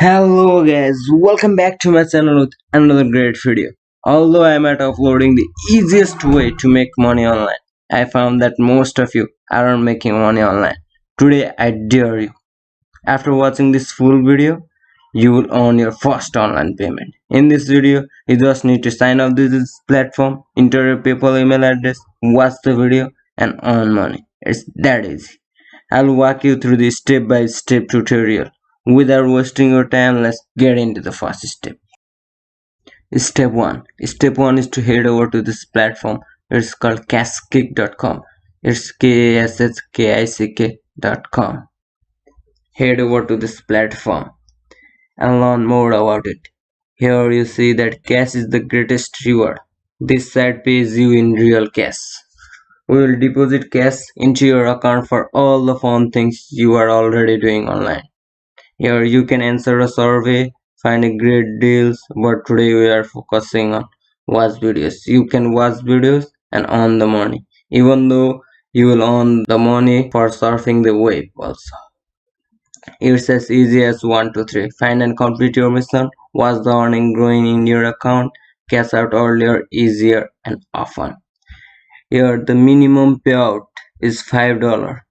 Hello guys, welcome back to my channel with another great video. Although I am at uploading the easiest way to make money online, I found that most of you aren't making money online. Today I dare you. After watching this full video, you will earn your first online payment. In this video, you just need to sign up to this platform, enter your PayPal email address, watch the video and earn money. It's that easy. I'll walk you through the step-by-step tutorial. Without wasting your time, let's get into the first step. Step 1. Step 1 is to head over to this platform. It's called Kasskick.com. It's KASSKICK.com. Head over to this platform and learn more about it. Here you see that cash is the greatest reward. This site pays you in real cash. We will deposit cash into your account for all the fun things you are already doing online. Here you can answer a survey, find great deals, but today we are focusing on watch videos. You can watch videos and earn the money, even though you will earn the money for surfing the web also. It's as easy as 1, 2, 3. Find and complete your mission, watch the earning growing in your account, cash out earlier, easier and often. Here the minimum payout is $5.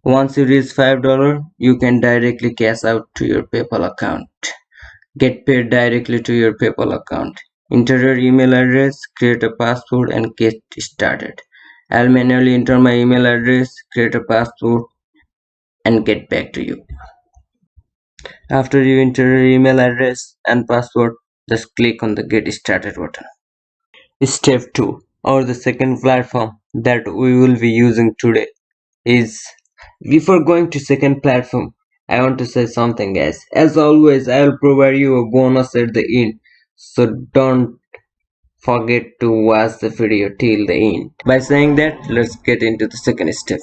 Once you reach $5, you can directly cash out to your PayPal account. Get paid directly to your PayPal account. Enter your email address, create a password and get started. I'll manually enter my email address, create a password and get back to you. After you enter your email address and password, just click on the get started button. Step 2, or the second platform that we will be using today is, before going to second platform, I want to say something guys. As always, I will provide you a bonus at the end, so don't forget to watch the video till the end. By saying that, let's get into the second step.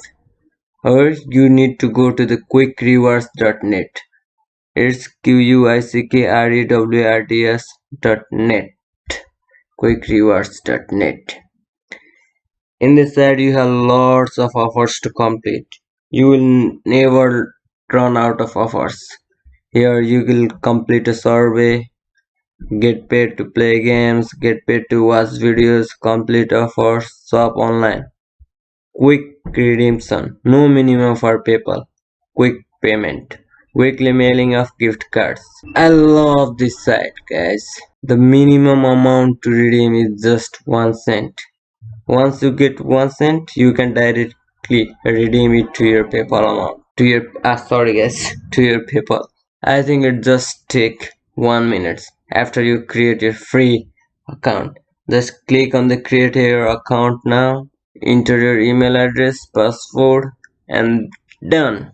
First, you need to go to the quickrewards.net. It's QUICKREWARDS.net. quickrewards.net. In this site you have lots of offers to complete. You will never run out of offers. Here you will complete a survey, get paid to play games, get paid to watch videos, complete offers, shop online. Quick redemption, no minimum for PayPal. Quick payment, weekly mailing of gift cards. I love this site guys. The minimum amount to redeem is just 1 cent. Once you get 1 cent, you can directly redeem it to your PayPal amount. To your to your PayPal. I think it just take 1 minute after you create your free account. Just click on the create your account now, enter your email address, password, and done.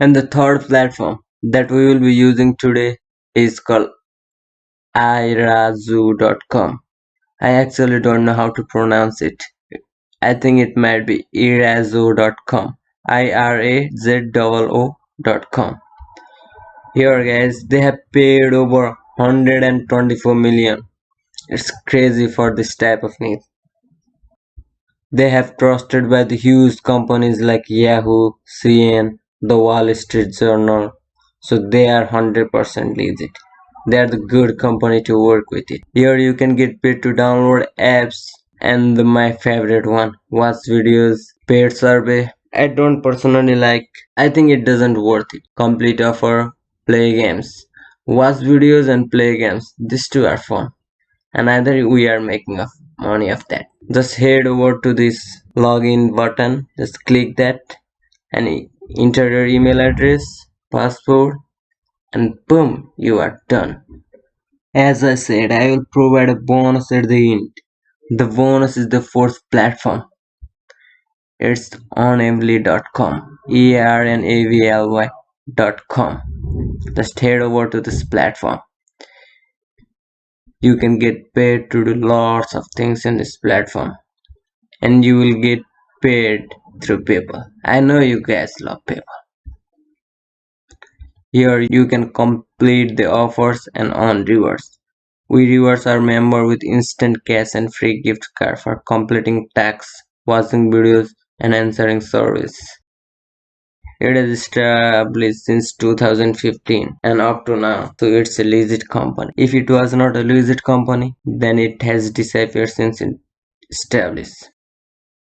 And the third platform that we will be using today is called irazoo.com. I actually don't know how to pronounce it. I think it might be irazoo.com. IRAZOO.com. Here guys, they have paid over 124 million. It's crazy for this type of news. They have trusted by the huge companies like Yahoo, CNN, the Wall Street Journal. So they are 100% legit. They are the good company to work with it. Here you can get paid to download apps and my favorite one, watch videos, paid survey. I don't personally like. I think it doesn't worth it. Complete offer, play games. Watch videos and play games. These two are fun. And either we are making money of that. Just head over to this login button. Just click that and enter your email address, password, and boom, you are done. As I said, I will provide a bonus at the end. The bonus is the fourth platform. It's earnavly.com. EARNAVLY.com. Just head over to this platform. You can get paid to do lots of things in this platform. And you will get paid through PayPal. I know you guys love PayPal. Here you can complete the offers and earn rewards. We rewards our member with instant cash and free gift card for completing tasks, watching videos, and answering surveys. It is established since 2015 and up to now, so it's a legit company. If it was not a legit company, then it has disappeared since it established.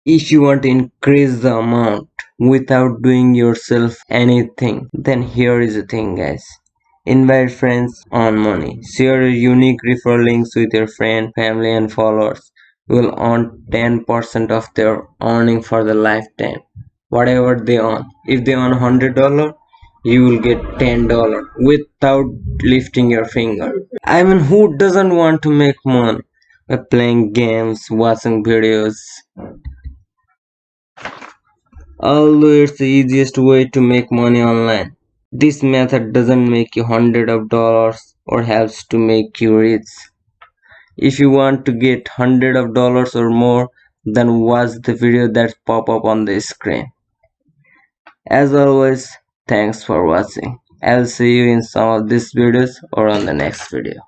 If you want to increase the amount without doing yourself anything, then here is the thing, guys. Invite friends on money. Share your unique referral links with your friend, family and followers. You will earn 10% of their earning for the lifetime. Whatever they earn. If they earn $100, you will get $10 without lifting your finger. I mean, who doesn't want to make money by playing games, watching videos? Although it's the easiest way to make money online, this method doesn't make you hundreds of dollars or helps to make you rich. If you want to get hundreds of dollars or more, then watch the video that pop up on the screen. As always, thanks for watching. I'll see you in some of these videos or on the next video.